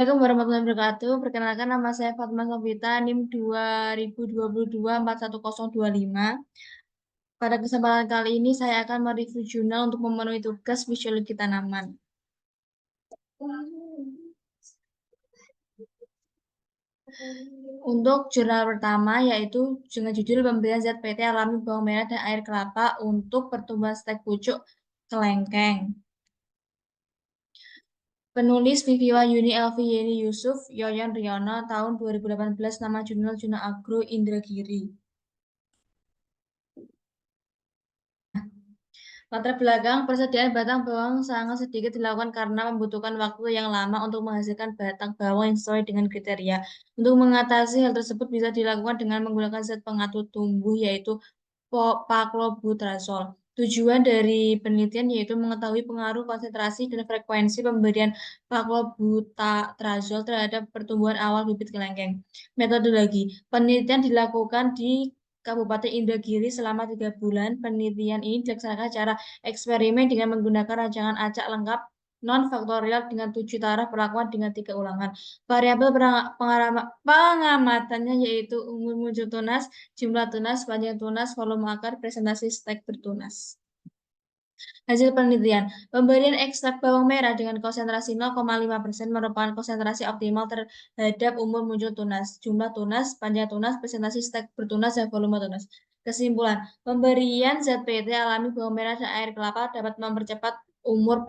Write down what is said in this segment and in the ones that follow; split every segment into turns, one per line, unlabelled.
Assalamualaikum warahmatullahi wabarakatuh. Perkenalkan nama saya Fatma Sofita, NIM 2022-411025. Pada kesempatan kali ini saya akan mereview jurnal untuk memenuhi tugas fisiologi tanaman. Untuk jurnal pertama yaitu dengan judul pemberian zat PT alami bawang merah dan air kelapa untuk pertumbuhan stek pucuk kelengkeng. Penulis Viviwa Yuni Elvi Yeni Yusuf, Yoyon Riono, tahun 2018, nama jurnal Jurnal Agro Indragiri. Latar belakang persediaan batang bawang sangat sedikit dilakukan karena membutuhkan waktu yang lama untuk menghasilkan batang bawang yang sesuai dengan kriteria. Untuk mengatasi hal tersebut bisa dilakukan dengan menggunakan zat pengatur tumbuh yaitu Paclobutrazol. Tujuan dari penelitian yaitu mengetahui pengaruh konsentrasi dan frekuensi pemberian Paclobutrazol terhadap pertumbuhan awal bibit kelengkeng. Metodologi penelitian dilakukan di Kabupaten Indragiri selama 3 bulan. Penelitian ini dilaksanakan secara eksperimen dengan menggunakan rancangan acak lengkap non-faktorial dengan 7 taraf perlakuan dengan 3 ulangan. Variabel pengamatannya yaitu umur muncul tunas, jumlah tunas, panjang tunas, volume akar, presentasi stek bertunas. Hasil penelitian, pemberian ekstrak bawang merah dengan konsentrasi 0,5% merupakan konsentrasi optimal terhadap umur muncul tunas, jumlah tunas, panjang tunas, presentasi stek bertunas, dan volume tunas. Kesimpulan, pemberian zat PT alami bawang merah dan air kelapa dapat mempercepat umur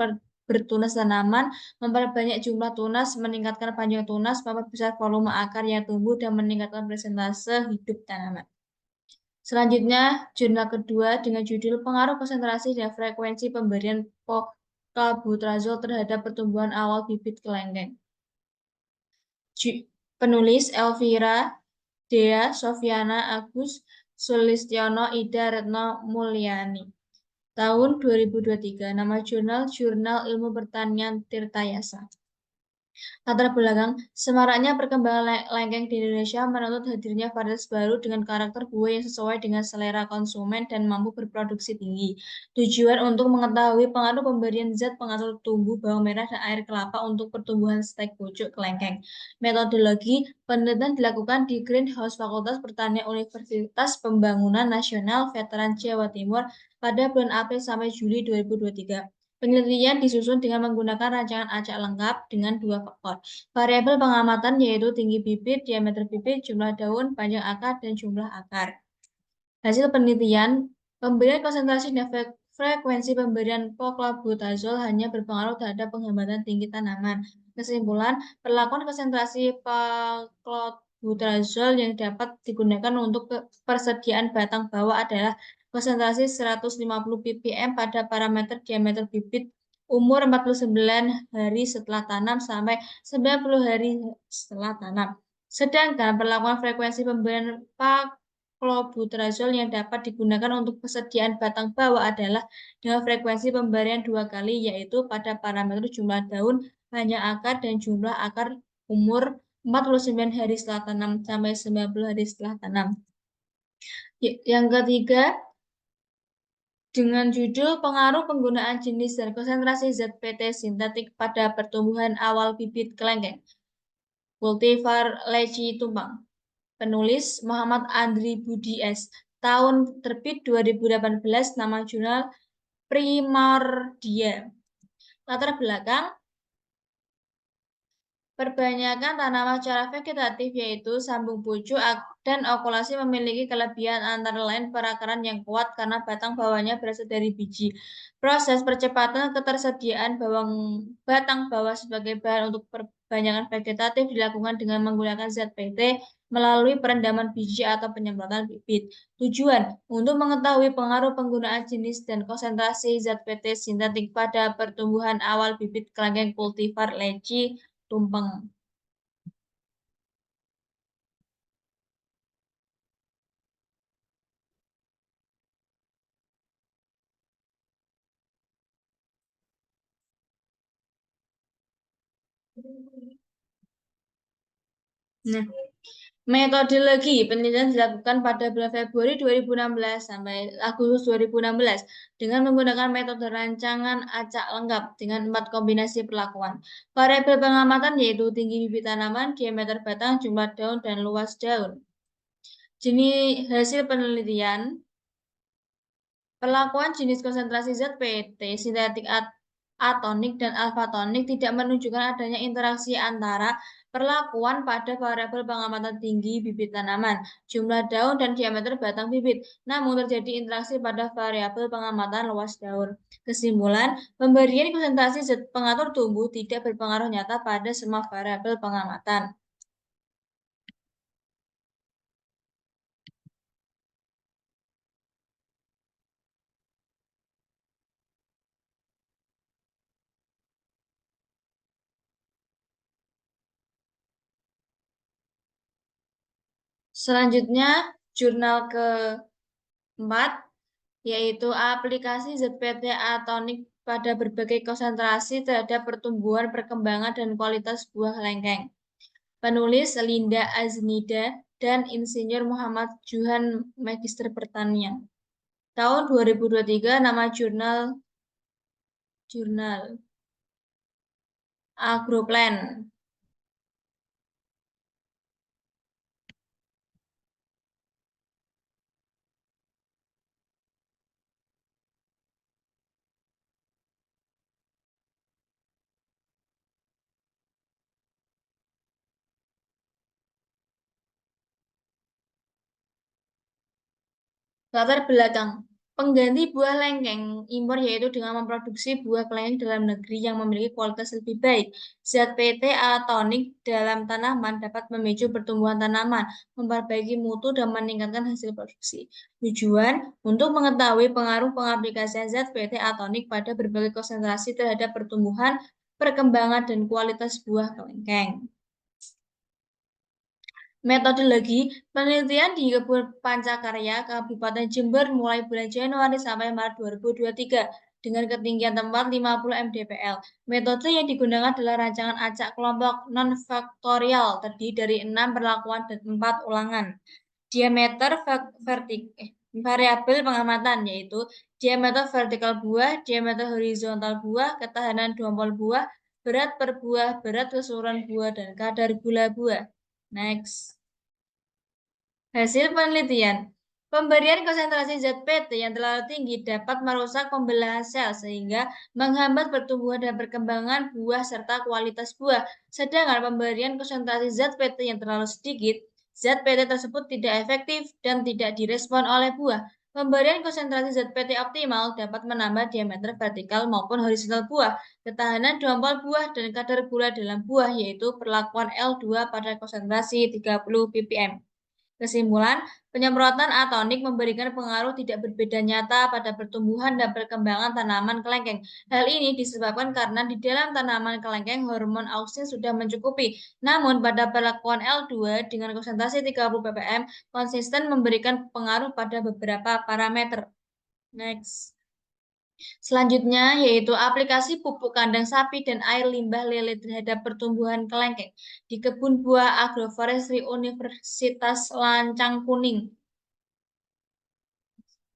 bertunas tanaman, memperbanyak jumlah tunas, meningkatkan panjang tunas, memperbesar volume akar yang tumbuh, dan meningkatkan presentase hidup tanaman. Selanjutnya, jurnal kedua dengan judul Pengaruh Konsentrasi dan Frekuensi Pemberian Poclobutrazol terhadap Pertumbuhan Awal Bibit Kelengkeng. Penulis Elvira Dea Sofiana Agus Sulistiono Ida Retno Mulyani. Tahun 2023. Nama jurnal Jurnal Ilmu Pertanian Tirtayasa. Latar belakang, semaraknya perkembangan lengkeng di Indonesia menuntut hadirnya varietas baru dengan karakter buah yang sesuai dengan selera konsumen dan mampu berproduksi tinggi. Tujuan untuk mengetahui pengaruh pemberian zat pengatur tumbuh bawang merah dan air kelapa untuk pertumbuhan stek pucuk kelengkeng. Metodologi, penelitian dilakukan di Greenhouse Fakultas Pertanian Universitas Pembangunan Nasional Veteran Jawa Timur pada bulan April sampai Juli 2023. Penelitian disusun dengan menggunakan rancangan acak lengkap dengan 2 faktor. Variabel pengamatan yaitu tinggi bibit, diameter bibit, jumlah daun, panjang akar, dan jumlah akar. Hasil penelitian, pemberian konsentrasi dan frekuensi pemberian Poclobutazol hanya berpengaruh terhadap penghambatan tinggi tanaman. Kesimpulan, perlakuan konsentrasi Poclobutazol yang dapat digunakan untuk persediaan batang bawah adalah konsentrasi 150 ppm pada parameter diameter bibit umur 49 hari setelah tanam sampai 90 hari setelah tanam. Sedangkan perlakuan frekuensi pemberian Clobutrazol yang dapat digunakan untuk persediaan batang bawah adalah dengan frekuensi pemberian 2 kali, yaitu pada parameter jumlah daun, panjang akar, dan jumlah akar umur 49 hari setelah tanam sampai 90 hari setelah tanam. Yang ketiga, dengan judul Pengaruh Penggunaan Jenis dan Konsentrasi Zat PT Sintetik pada Pertumbuhan Awal Bibit Kelengkeng. Cultivar Leci Tumpang. Penulis Muhammad Andri Budi S. Tahun terbit 2018, nama jurnal Primordia. Latar belakang, perbanyakan tanaman secara vegetatif yaitu sambung pucuk dan okulasi memiliki kelebihan antara lain perakaran yang kuat karena batang bawahnya berasal dari biji. Proses percepatan ketersediaan batang bawah sebagai bahan untuk perbanyakan vegetatif dilakukan dengan menggunakan zat PT melalui perendaman biji atau penyemprotan bibit. Tujuan untuk mengetahui pengaruh penggunaan jenis dan konsentrasi zat PT sintetik pada pertumbuhan awal bibit kelengkeng kultivar leci tumpeng. Nah, Metodologi penelitian dilakukan pada bulan Februari 2016 sampai Agustus 2016 dengan menggunakan metode rancangan acak lengkap dengan 4 kombinasi perlakuan. Variabel pengamatan yaitu tinggi bibit tanaman, diameter batang, jumlah daun, dan luas daun. Jenis hasil penelitian, perlakuan jenis konsentrasi zat PT, sintetik atonik dan alfatonik tidak menunjukkan adanya interaksi antara perlakuan pada variabel pengamatan tinggi bibit tanaman, jumlah daun, dan diameter batang bibit. Namun terjadi interaksi pada variabel pengamatan luas daun. Kesimpulan, pemberian konsentrasi zat pengatur tumbuh tidak berpengaruh nyata pada semua variabel pengamatan. Selanjutnya, jurnal keempat, yaitu aplikasi ZPT atonik pada berbagai konsentrasi terhadap pertumbuhan, perkembangan, dan kualitas buah lengkeng. Penulis Linda Aznida dan Insinyur Muhammad Juhan, Magister Pertanian. Tahun 2023, nama jurnal Agroplan. Latar belakang pengganti buah lengkeng impor yaitu dengan memproduksi buah kelengkeng dalam negeri yang memiliki kualitas lebih baik. Zat PT atonik dalam tanaman dapat memicu pertumbuhan tanaman, memperbaiki mutu, dan meningkatkan hasil produksi. Tujuan untuk mengetahui pengaruh pengaplikasian zat PT atonik pada berbagai konsentrasi terhadap pertumbuhan, perkembangan, dan kualitas buah kelengkeng. Metodologi penelitian di Kebun Pancakarya, Kabupaten Jember mulai bulan Januari sampai Maret 2023 dengan ketinggian tempat 50 mdpl. Metode yang digunakan adalah rancangan acak kelompok non-faktorial terdiri dari 6 perlakuan dan 4 ulangan. Diameter variabel pengamatan yaitu diameter vertikal buah, diameter horizontal buah, ketahanan dompol buah, berat per buah, berat keseluruhan buah, dan kadar gula buah. Next. Hasil penelitian. Pemberian konsentrasi zat PT yang terlalu tinggi dapat merusak pembelahan sel sehingga menghambat pertumbuhan dan perkembangan buah serta kualitas buah. Sedangkan pemberian konsentrasi zat PT yang terlalu sedikit, zat PT tersebut tidak efektif dan tidak direspon oleh buah. Pemberian konsentrasi zat PT optimal dapat menambah diameter vertikal maupun horizontal buah, ketahanan dompol buah, dan kadar gula dalam buah, yaitu perlakuan L2 pada konsentrasi 30 ppm. Kesimpulan, penyemprotan atonik memberikan pengaruh tidak berbeda nyata pada pertumbuhan dan perkembangan tanaman kelengkeng. Hal ini disebabkan karena di dalam tanaman kelengkeng hormon auksin sudah mencukupi. Namun pada perlakuan L2 dengan konsentrasi 30 ppm konsisten memberikan pengaruh pada beberapa parameter. Next. Selanjutnya yaitu aplikasi pupuk kandang sapi dan air limbah lele terhadap pertumbuhan kelengkeng di kebun buah agroforestry Universitas Lancang Kuning.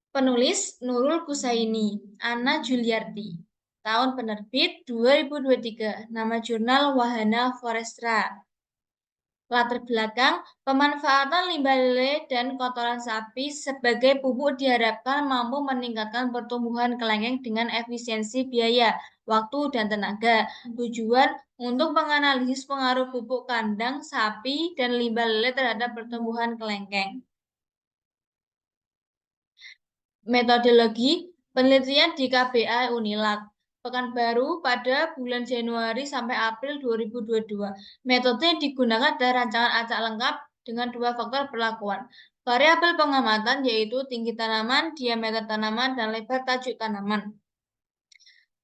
Penulis Nurul Kusaini, Anna Juliarti. Tahun penerbit 2023. Nama jurnal Wahana Forestra. Latar belakang, pemanfaatan limbah lele dan kotoran sapi sebagai pupuk diharapkan mampu meningkatkan pertumbuhan kelengkeng dengan efisiensi biaya, waktu, dan tenaga. Tujuan untuk menganalisis pengaruh pupuk kandang sapi dan limbah lele terhadap pertumbuhan kelengkeng. Metodologi penelitian di KBA Unilag. Pekanbaru pada bulan Januari sampai April 2022. Metode yang digunakan adalah rancangan acak lengkap dengan 2 faktor perlakuan. Variabel pengamatan yaitu tinggi tanaman, diameter tanaman, dan lebar tajuk tanaman.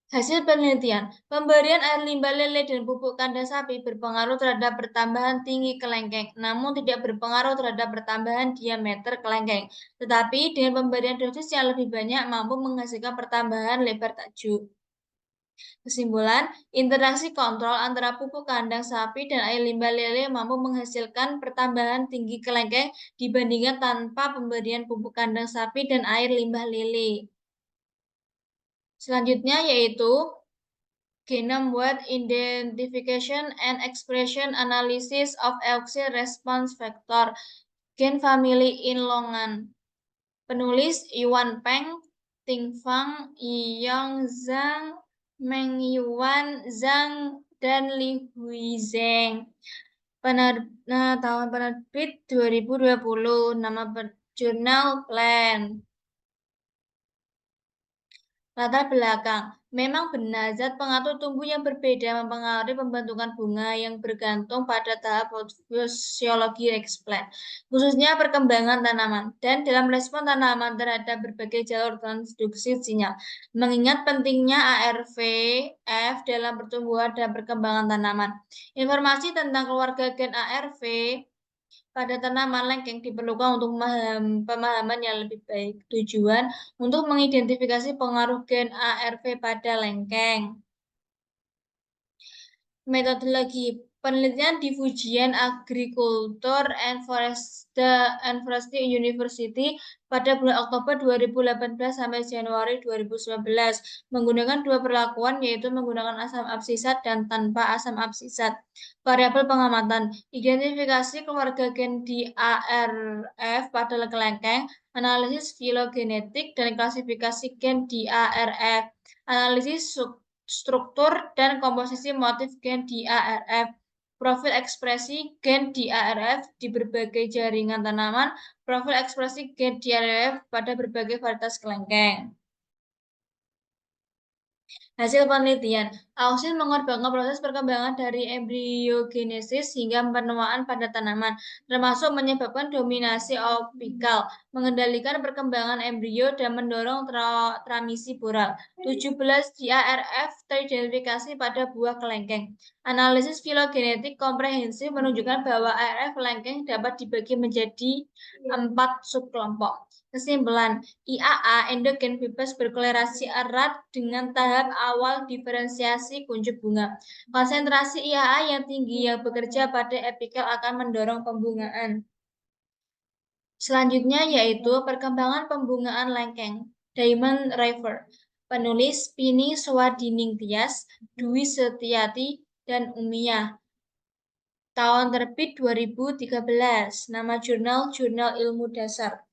Hasil penelitian, pemberian air limbah lele dan pupuk kandang sapi berpengaruh terhadap pertambahan tinggi kelengkeng, namun tidak berpengaruh terhadap pertambahan diameter kelengkeng. Tetapi dengan pemberian dosis yang lebih banyak mampu menghasilkan pertambahan lebar tajuk. Kesimpulan, interaksi kontrol antara pupuk kandang sapi dan air limbah lele mampu menghasilkan pertambahan tinggi kelengkeng dibandingkan tanpa pemberian pupuk kandang sapi dan air limbah lele. Selanjutnya yaitu Genome Wide Identification and Expression Analysis of Auxil Response Factor Gen Family in Longan. Penulis Yuan Peng, Ting Fang, Yang Zhang, Meng Yuan Zhang, dan Li Huizheng. Tahun penerbit 2020, nama jurnal Plant. Latar belakang. Memang benar, zat pengatur tumbuh yang berbeda mempengaruhi pembentukan bunga yang bergantung pada tahap fisiologi eksplant, khususnya perkembangan tanaman, dan dalam respon tanaman terhadap berbagai jalur transduksi sinyal. Mengingat pentingnya ARV/F dalam pertumbuhan dan perkembangan tanaman. Informasi tentang keluarga gen ARV pada tanaman lengkeng diperlukan untuk pemahaman yang lebih baik. Tujuan untuk mengidentifikasi pengaruh gen ARV pada lengkeng. Metodologi penelitian di Fujian Agriculture and Forestry University pada bulan Oktober 2018 sampai Januari 2019 menggunakan dua perlakuan yaitu menggunakan asam absisat dan tanpa asam absisat. Variabel pengamatan, identifikasi keluarga gen di ARF pada lengkeng, analisis filogenetik dan klasifikasi gen di ARF, analisis struktur dan komposisi motif gen di ARF, profil ekspresi gen di ARF di berbagai jaringan tanaman, profil ekspresi gen di ARF pada berbagai varietas kelengkeng. Hasil penelitian, Auxil mengorbankan proses perkembangan dari embriogenesis hingga penuaan pada tanaman, termasuk menyebabkan dominasi opikal, mengendalikan perkembangan embrio, dan mendorong transmisi boral. 17 GARF teridentifikasi pada buah kelengkeng. Analisis filogenetik komprehensif menunjukkan bahwa ARF kelengkeng dapat dibagi menjadi 4 subkelompok. Kesimpulan, IAA endogen bebas berkolerasi erat dengan tahap awal diferensiasi kuncup bunga. Konsentrasi IAA yang tinggi yang bekerja pada apikel akan mendorong pembungaan. Selanjutnya yaitu perkembangan pembungaan lengkeng. Diamond River. Penulis Pini Swadhining Tias, Dwi Setiati, dan Umiyah. Tahun terbit 2013. Nama jurnal Ilmu Dasar.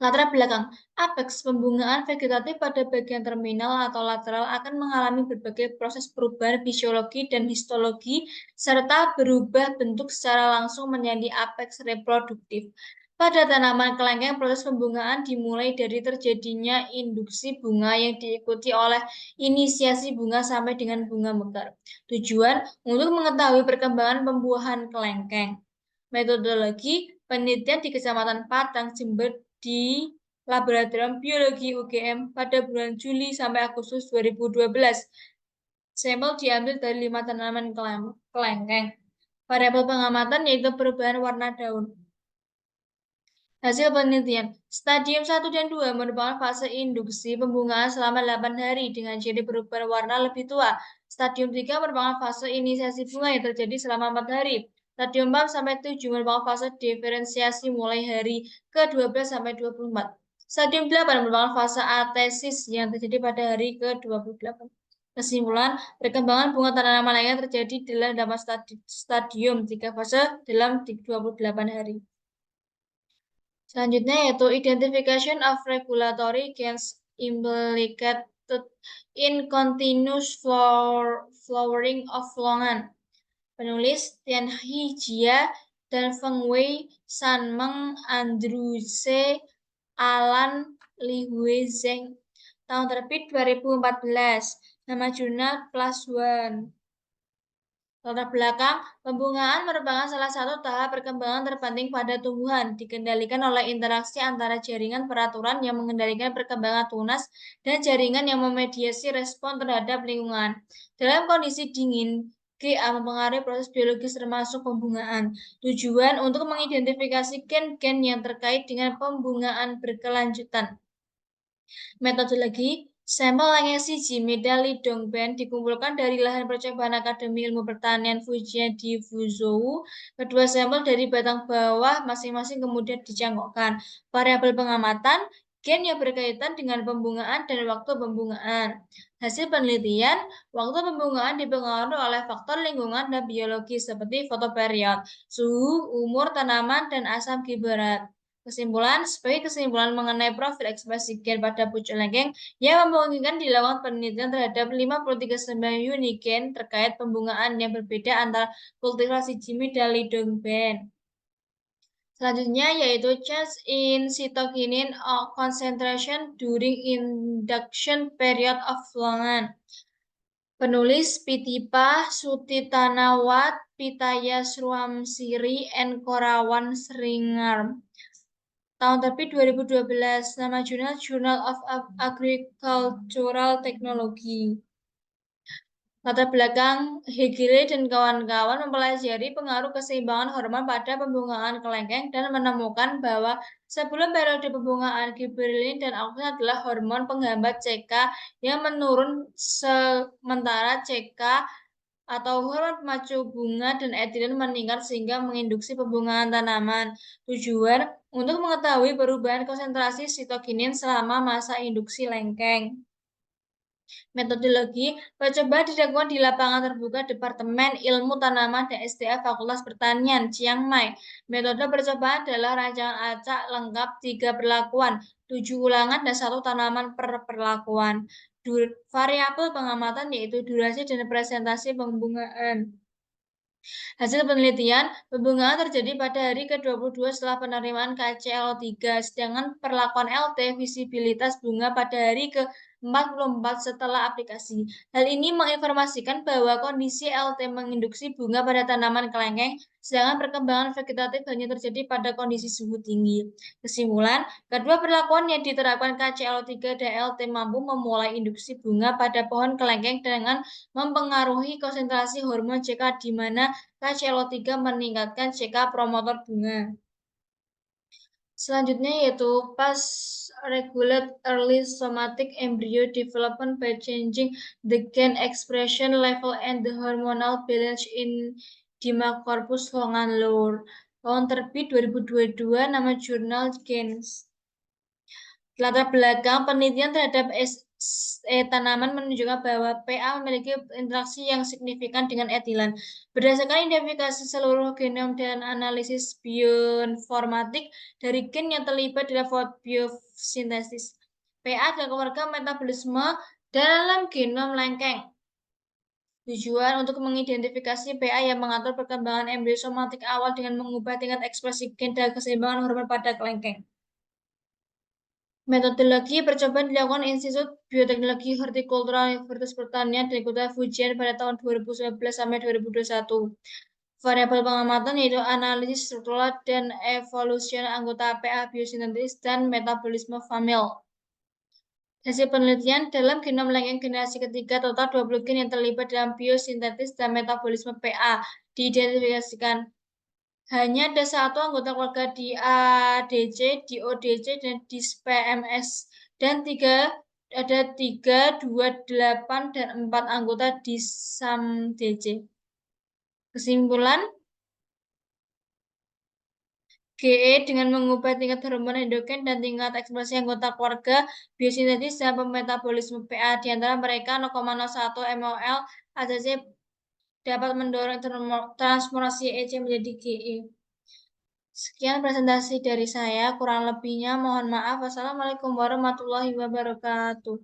Latar belakang apex pembungaan vegetatif pada bagian terminal atau lateral akan mengalami berbagai proses perubahan fisiologi dan histologi serta berubah bentuk secara langsung menjadi apex reproduktif. Pada tanaman kelengkeng, proses pembungaan dimulai dari terjadinya induksi bunga yang diikuti oleh inisiasi bunga sampai dengan bunga mekar. Tujuan untuk mengetahui perkembangan pembuahan kelengkeng. Metodologi penelitian di Kecamatan Patang, Jember di Laboratorium Biologi UGM pada bulan Juli sampai Agustus 2012. Sampel diambil dari 5 tanaman kelengkeng. Variabel pengamatan yaitu perubahan warna daun. Hasil penelitian, stadium 1 dan 2 merupakan fase induksi pembungaan selama 8 hari dengan ciri perubahan warna lebih tua. Stadium 3 merupakan fase inisiasi bunga yang terjadi selama 4 hari. Stadium 4 sampai 7 merupakan fase diferensiasi mulai hari ke-12 sampai 24. Stadium 8 merupakan fase atesis yang terjadi pada hari ke-28. Kesimpulan, perkembangan bunga tanaman lainnya terjadi dalam stadium 3 fase dalam 28 hari. Selanjutnya yaitu identification of regulatory genes implicated in continuous flowering of longan. Penulis Tianhi Jia dan Feng Wei, Sanmeng, Andrew C. Alan, Li Huizheng. Tahun terbit 2014. Nama jurnal PLAS ONE. Latar belakang, pembungaan merupakan salah satu tahap perkembangan terpenting pada tumbuhan, dikendalikan oleh interaksi antara jaringan peraturan yang mengendalikan perkembangan tunas dan jaringan yang memediasi respon terhadap lingkungan. Dalam kondisi dingin, GA mempengaruhi proses biologis termasuk pembungaan. Tujuan untuk mengidentifikasi gen-gen yang terkait dengan pembungaan berkelanjutan. Metodologi Sampel Langesi Jimeda Lidongben dikumpulkan dari lahan percobaan Akademi Ilmu Pertanian Fujian di Fuzhou. Kedua sampel dari batang bawah masing-masing kemudian dicangkokkan. Variabel pengamatan, gen yang berkaitan dengan pembungaan dan waktu pembungaan. Hasil penelitian, waktu pembungaan dipengaruhi oleh faktor lingkungan dan biologi seperti fotoperiod, suhu, umur tanaman, dan asam gibberat. Kesimpulan, sebagai kesimpulan mengenai profil ekspresi gen pada pucuk lengkeng, yang memungkinkan dilakukan penelitian terhadap 53 unigen terkait pembungaan yang berbeda antara kultivasi Jimmy dan Lidongben. Selanjutnya yaitu change in cytokinin concentration during induction period of longan. Penulis Pitipa Sutitanawat, Pitaya Sruamsiri, and Korawan Sringar. Tahun terbit 2012, nama jurnal Journal of Agricultural Technology. Latar belakang Hegele dan kawan-kawan mempelajari pengaruh keseimbangan hormon pada pembungaan kelengkeng dan menemukan bahwa sebelum periode pembungaan gibberellin dan auxin adalah hormon penghambat CK yang menurun sementara CK atau hormon pemacu bunga dan etilen meningkat sehingga menginduksi pembungaan tanaman. Tujuan untuk mengetahui perubahan konsentrasi sitokinin selama masa induksi lengkeng. Metodologi percobaan dilakukan di lapangan terbuka Departemen Ilmu Tanaman dan SDA Fakultas Pertanian, Chiang Mai. Metode percobaan adalah rancangan acak lengkap 3 perlakuan, 7 ulangan, dan 1 tanaman per perlakuan. Variabel pengamatan yaitu durasi dan presentasi pembungaan. Hasil penelitian, pembungaan terjadi pada hari ke-22 setelah penerimaan KCL3, sedangkan perlakuan LT visibilitas bunga pada hari ke-44 setelah aplikasi. Hal ini menginformasikan bahwa kondisi LT menginduksi bunga pada tanaman kelengkeng, sedangkan perkembangan vegetatif hanya terjadi pada kondisi suhu tinggi. Kesimpulan, kedua perlakuan yang diterapkan KCL3 dan LT mampu memulai induksi bunga pada pohon kelengkeng dengan mempengaruhi konsentrasi hormon CK di mana KCL3 meningkatkan CK promotor bunga. Selanjutnya yaitu PAS regulate early somatic embryo development by changing the gen expression level and the hormonal balance in Dimmacorpus longan lower. Tahun terbit 2022, nama jurnal Gens. Latar belakang penelitian terhadap tanaman menunjukkan bahwa PA memiliki interaksi yang signifikan dengan etilen. Berdasarkan identifikasi seluruh genom dan analisis bioinformatik dari gen yang terlibat dalam biosintesis, PA adalah keluarga metabolisme dalam genom lengkeng. Tujuan untuk mengidentifikasi PA yang mengatur perkembangan embrio somatik awal dengan mengubah tingkat ekspresi gen dan keseimbangan hormon pada kelengkeng. Metodologi percobaan dilakukan Institut Bioteknologi Hortikultura Universitas Pertanian dan Kota Fujian pada tahun 2019 sampai 2021. Variabel pengamatan yaitu analisis struktural dan evolusi anggota PA biosintetis dan metabolisme famil. Hasil penelitian dalam genom lengkeng generasi ketiga, total 20 gen yang terlibat dalam biosintetis dan metabolisme PA diidentifikasikan. Hanya ada satu anggota keluarga di ADC, di ODC, dan di PMS, dan ada 3, 2, 8, dan 4 anggota di SAMDC. Kesimpulan, GE dengan mengubah tingkat hormon endogen dan tingkat ekspresi anggota keluarga biosintetis dan metabolisme PA di antara mereka 0,01 mol ACC dapat mendorong transformasi EC menjadi GE. Sekian presentasi dari saya, kurang lebihnya mohon maaf. Wassalamualaikum warahmatullahi wabarakatuh.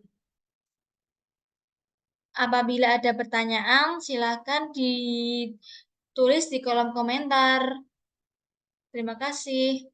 Apabila ada pertanyaan, silakan ditulis di kolom komentar. Terima kasih.